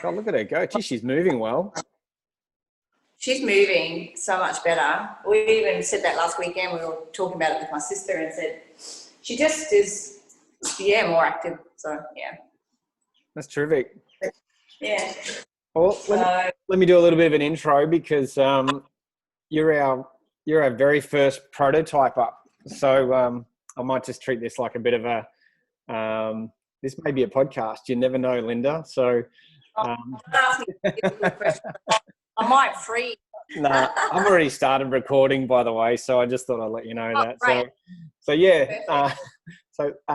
God, look at her go. Gee, she's moving well. She's moving so much better. We even said that last weekend. We were talking about it with my sister and said she just is, more active. So, yeah. That's terrific. Yeah. Well, let me do a little bit of an intro because you're our very first prototype up. So I might just treat this like a bit of a this may be a podcast. You never know, Linda. So I might freeze. No, I've already started recording, by the way. So I just thought I'd let you know that. Right. So yeah.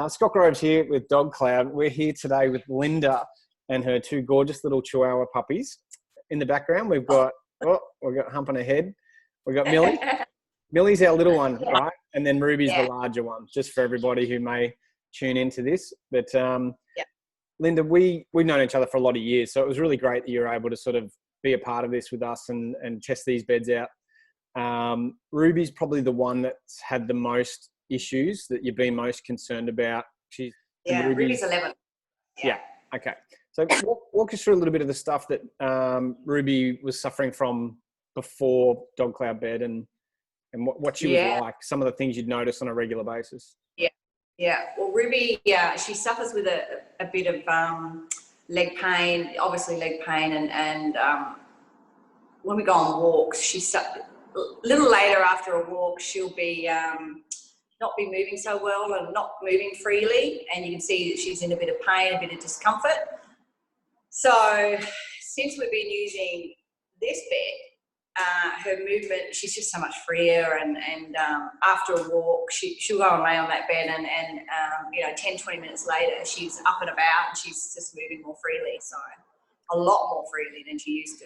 Scott Groves here with Dog Cloud. We're here today with Linda and her two gorgeous little Chihuahua puppies. In the background, we've got Hump on her head. We've got Millie. Millie's our little one, right? And then Ruby's the larger one, just for everybody who may tune into this. But Linda, we've known each other for a lot of years, so it was really great that you were able to sort of be a part of this with us and test these beds out. Ruby's probably the one that's had the most issues that you've been most concerned about. Ruby's 11. Yeah. Okay. So walk us through a little bit of the stuff that Ruby was suffering from before Dog Cloud Bed and what she was like, some of the things you'd notice on a regular basis. Yeah. Well, Ruby, she suffers with a bit of leg pain, obviously leg pain, and when we go on walks, a little later after a walk, she'll be not be moving so well and not moving freely, and you can see that she's in a bit of pain, a bit of discomfort. So since we've been using this bed, her movement, she's just so much freer, and after a walk, she'll go and lay on that bed and 10, 20 minutes later, she's up and about and she's just moving more freely. So a lot more freely than she used to.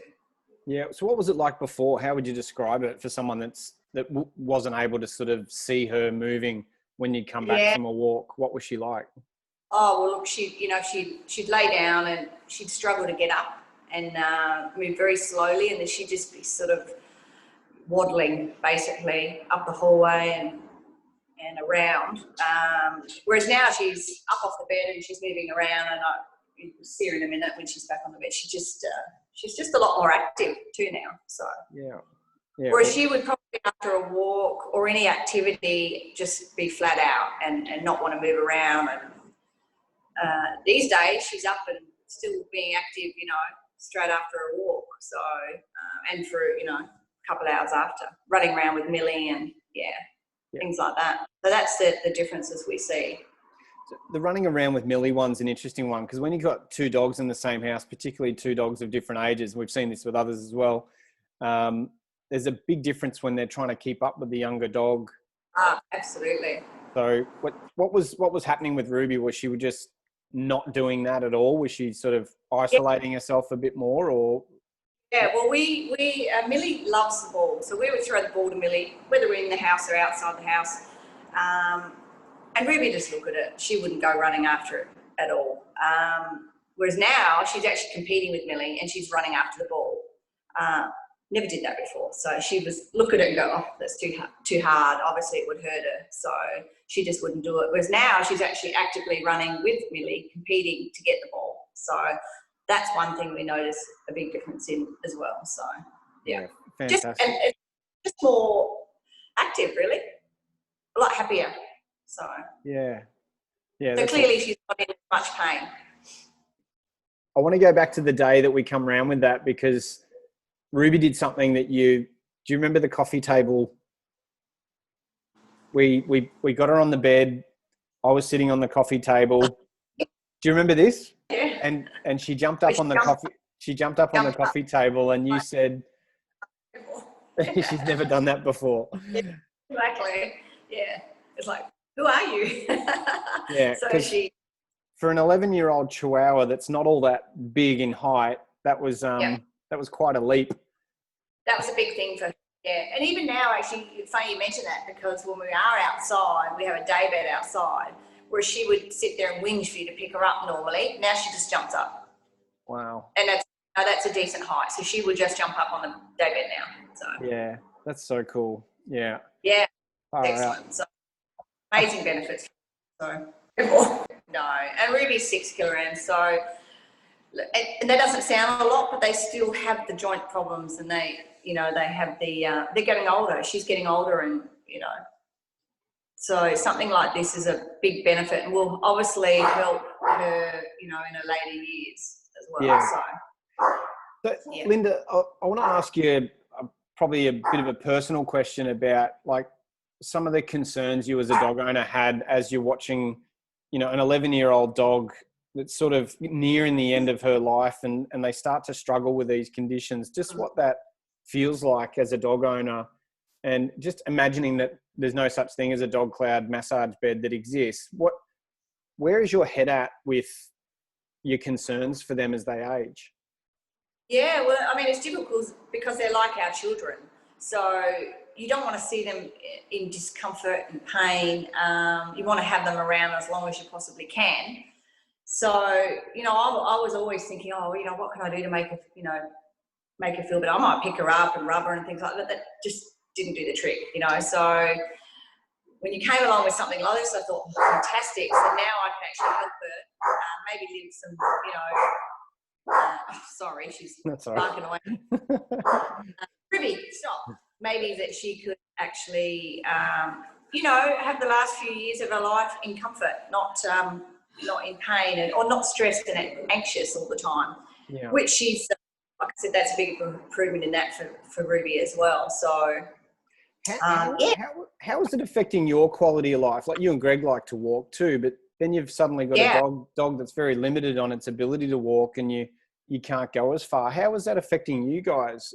Yeah. So what was it like before? How would you describe it for someone that wasn't able to sort of see her moving when you'd come back from a walk? What was she like? Oh, well, look, she'd lay down and she'd struggle to get up and move very slowly, and then she'd just be sort of waddling basically up the hallway and around. Whereas now she's up off the bed and she's moving around, and you'll see her in a minute when she's back on the bed. She's just a lot more active too now. So yeah. Whereas she would probably after a walk or any activity just be flat out and not want to move around. And these days she's up and still being active, straight after a walk. So and for a couple of hours after, running around with Millie and things like that. So that's the differences we see. So the running around with Millie one's an interesting one, because when you've got two dogs in the same house, particularly two dogs of different ages, we've seen this with others as well, there's a big difference when they're trying to keep up with the younger dog. Absolutely. So what was happening with Ruby? Was she just not doing that at all? Was she sort of isolating herself a bit more, or? Yeah, well, we Millie loves the ball, so we would throw the ball to Millie, whether we're in the house or outside the house. And Ruby just look at it. She wouldn't go running after it at all. Whereas now she's actually competing with Millie and she's running after the ball. Never did that before. So she was look at it and go, oh, that's too hard. Obviously it would hurt her. So she just wouldn't do it. Whereas now she's actually actively running with Millie, competing to get the ball. So that's one thing we notice a big difference in as well. So yeah, fantastic. Just more active, really. A lot happier. So So clearly she's not in much pain. I want to go back to the day that we come around with that, because Ruby did something that do you remember the coffee table? We got her on the bed. I was sitting on the coffee table. Do you remember this? Yeah. And she jumped up on the coffee. She jumped up on the coffee table, and you said she's never done that before. Exactly. Yeah. It's like, who are you? Yeah. So for an 11-year-old Chihuahua that's not all that big in height, that was quite a leap. That was a big thing for her. Yeah. And even now, actually, it's funny you mention that, because when we are outside, we have a day bed outside, where she would sit there and whinge for you to pick her up normally. Now she just jumps up. Wow. And that's a decent height. So she would just jump up on the day bed now. So yeah, that's so cool. Yeah. Yeah. Far excellent. out. So amazing benefits. So no. And Ruby's 6 kilograms. So and that doesn't sound a lot, but they still have the joint problems, and they have they're getting older. She's getting older, and so something like this is a big benefit, and will obviously help her, in her later years as well. Yeah. So yeah. Linda, I want to ask you probably a bit of a personal question about like some of the concerns you as a dog owner had as you're watching, an 11-year-old dog that's sort of nearing the end of her life, and they start to struggle with these conditions. Just what that feels like as a dog owner, and just imagining that there's no such thing as a dog cloud massage bed that exists. Where is your head at with your concerns for them as they age? Yeah, well, I mean, it's difficult because they're like our children. So you don't want to see them in discomfort and pain. You want to have them around as long as you possibly can. So, I was always thinking, what can I do to make her, make her feel better? I might pick her up and rub her and things like that. That just didn't do the trick, So when you came along with something like this, I thought, fantastic. So now I can actually help her, maybe live some, sorry, she's barking away. Ruby, stop. Maybe that she could actually, have the last few years of her life in comfort, not in pain, or not stressed and anxious all the time. Yeah. Which she's, like I said, that's a big improvement in that for Ruby as well. So, how is it affecting your quality of life? Like, you and Greg like to walk too, but then you've suddenly got a dog that's very limited on its ability to walk, and you can't go as far. How is that affecting you guys?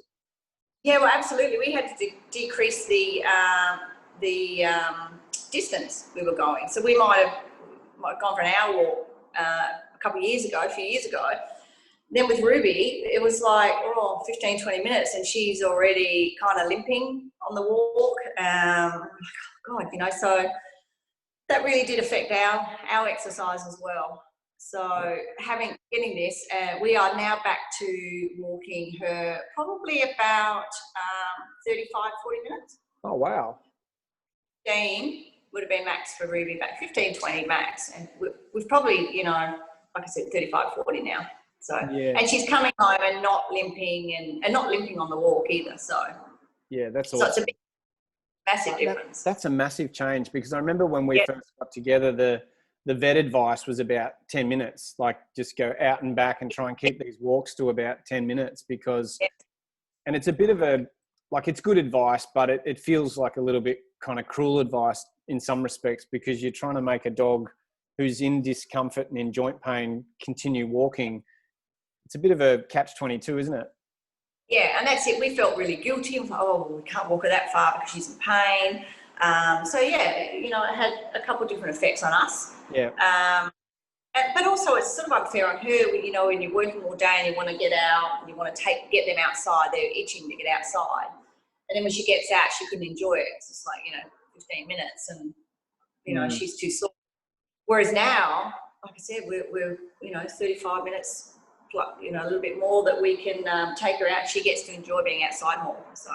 Yeah, well, absolutely. We had to decrease the distance we were going. So we might have gone for an hour walk a few years ago. Then with Ruby, it was like 15, 20 minutes, and she's already kind of limping on the walk. God, so that really did affect our exercise as well. So getting this, we are now back to walking her probably about 35, 40 minutes. Oh, wow. 15 would have been max for Ruby, about 15, 20 max. And we've probably, like I said, 35, 40 now. So, and she's coming home and not limping and not limping on the walk either. So, that's awesome. So it's a massive difference. That's a massive change, because I remember when we first got together, the vet advice was about 10 minutes, like just go out and back and try and keep these walks to about 10 minutes because, and it's a bit of it's good advice, but it feels like a little bit kind of cruel advice in some respects, because you're trying to make a dog who's in discomfort and in joint pain continue walking. It's a bit of a catch-22, isn't it? Yeah, and that's it. We felt really guilty. We can't walk her that far because she's in pain. It had a couple of different effects on us. Yeah. But also it's sort of unfair on her, when you're working all day and you want to get out, and you want to get them outside, they're itching to get outside. And then when she gets out, she couldn't enjoy it. It's just like, 15 minutes and, she's too sore. Whereas now, like I said, we're 35 minutes, a little bit more that we can take her out. She gets to enjoy being outside more. So.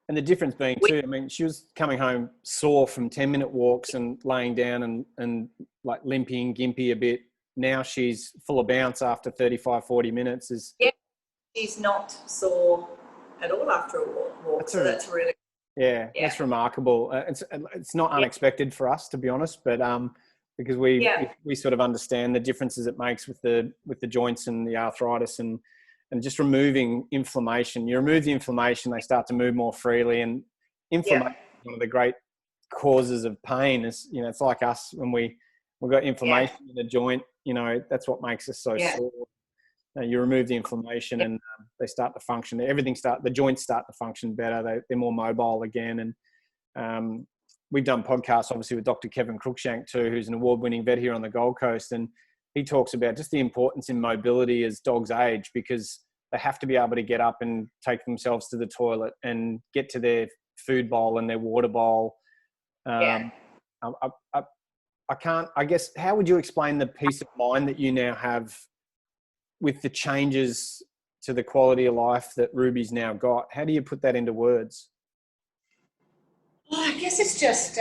And the difference being too, I mean, she was coming home sore from 10-minute walks and laying down and like limping, gimpy a bit. Now she's full of bounce after 35, 40 minutes. She's not sore at all after a walk. That's really... Yeah, that's remarkable. It's not unexpected for us, to be honest, but because we sort of understand the differences it makes with the joints and the arthritis and just removing inflammation. You remove the inflammation, they start to move more freely, and inflammation is one of the great causes of pain. Is it's like us when we've got inflammation in the joint. That's what makes us so sore. You remove the inflammation and they start to function. The joints start to function better. They're more mobile again. And we've done podcasts, obviously, with Dr. Kevin Cruikshank too, who's an award-winning vet here on the Gold Coast. And he talks about just the importance in mobility as dogs age, because they have to be able to get up and take themselves to the toilet and get to their food bowl and their water bowl. I guess, how would you explain the peace of mind that you now have with the changes to the quality of life that Ruby's now got? How do you put that into words? Well, I guess it's just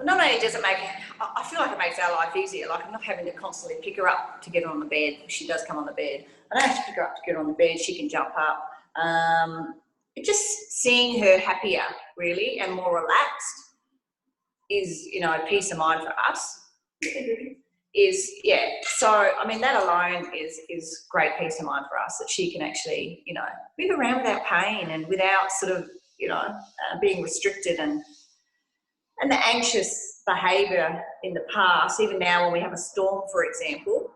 not only does it make, I feel like it makes our life easier. Like I'm not having to constantly pick her up to get her on the bed. She does come on the bed. I don't have to pick her up to get her on the bed. She can jump up. Just seeing her happier, really, and more relaxed is, you know, peace of mind for us. So I mean, that alone is great peace of mind for us, that she can actually, you know, move around without pain and without sort of, you know, being restricted and the anxious behaviour in the past. Even now when we have a storm, for example,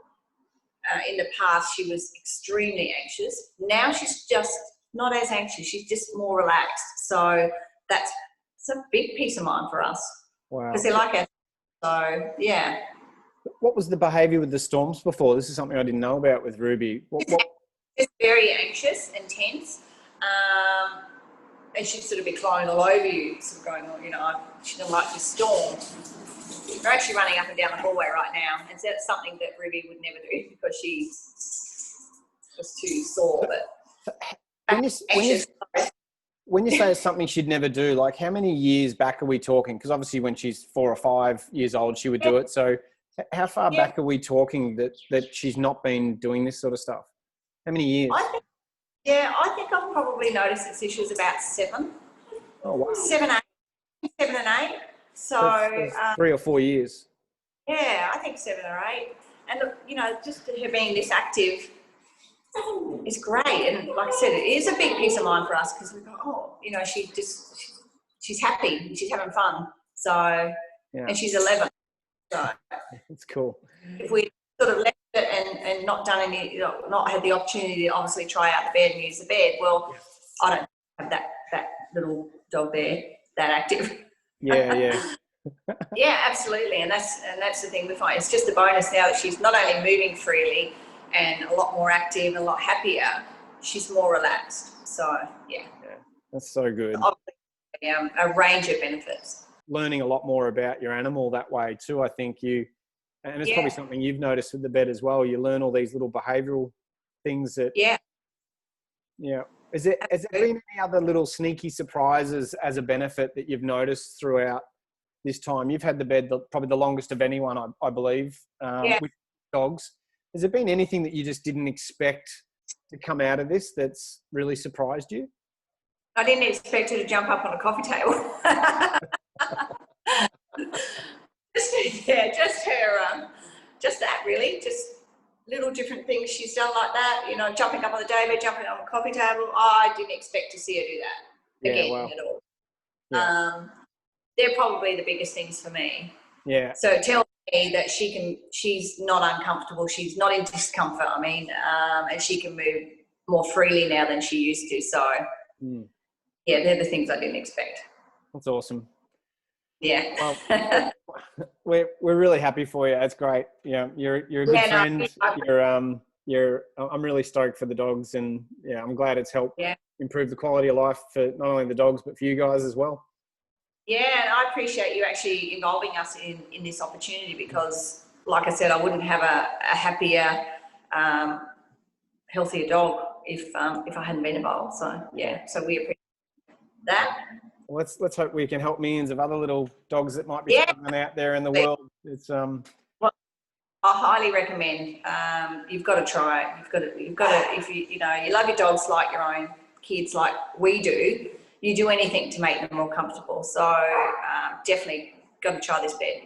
in the past she was extremely anxious. Now she's just not as anxious, she's just more relaxed. So it's a big peace of mind for us. Wow. Because they like us. So yeah. What was the behaviour with the storms before? This is something I didn't know about with Ruby. Just very anxious and tense. And she'd sort of be climbing all over you, sort of going, you know, she didn't like this storm. We're actually running up and down the hallway right now, and so that's something that Ruby would never do because she's just too sore. But when you say it's something she'd never do, like how many years back are we talking? Because obviously when she's 4 or 5 years old, she would do it. So how far back are we talking that she's not been doing this sort of stuff? How many years? I think I've probably noticed it since she was about 7. Oh, wow. 7 and 8. So 3 or 4 years. Yeah, I think 7 or 8. And, you know, just her being this active is great. And like I said, it is a big peace of mind for us because we go, oh, you know, she's happy. She's having fun. So, and she's 11. So it's cool. If we sort of left it and not done any, you know, not had the opportunity to obviously try out the bed and use the bed, well, I don't have that little dog there that active. Yeah. Yeah, absolutely. And that's the thing we find. It's just a bonus now that she's not only moving freely and a lot more active and a lot happier, she's more relaxed. So, yeah. That's so good. A range of benefits. Learning a lot more about your animal that way too, I think and it's probably something you've noticed with the bed as well. You learn all these little behavioural things that... Yeah. Has there been any other little sneaky surprises as a benefit that you've noticed throughout this time? You've had the bed probably the longest of anyone, I believe, with dogs. Has there been anything that you just didn't expect to come out of this that's really surprised you? I didn't expect her to jump up on a coffee table. Just that really, just little different things she's done like that, you know, jumping up on the daybed, jumping on a coffee table. I didn't expect to see her do that again at all. Yeah. They're probably the biggest things for me. Yeah. So tell me that she's not uncomfortable, she's not in discomfort, I mean, and she can move more freely now than she used to. So they're the things I didn't expect. That's awesome. Yeah. Well, we're really happy for you. That's great. Yeah, you're a good friend. I'm really stoked for the dogs, and I'm glad it's helped improve the quality of life for not only the dogs but for you guys as well. Yeah, and I appreciate you actually involving us in this opportunity because, like I said, I wouldn't have a happier, healthier dog if I hadn't been involved. So so we appreciate that. Well, let's hope we can help millions of other little dogs that might be struggling out there in the world. It's Well, I highly recommend. You've got to try it. You've got to. If you love your dogs like your own kids, like we do, you do anything to make them more comfortable. So definitely got to try this bed.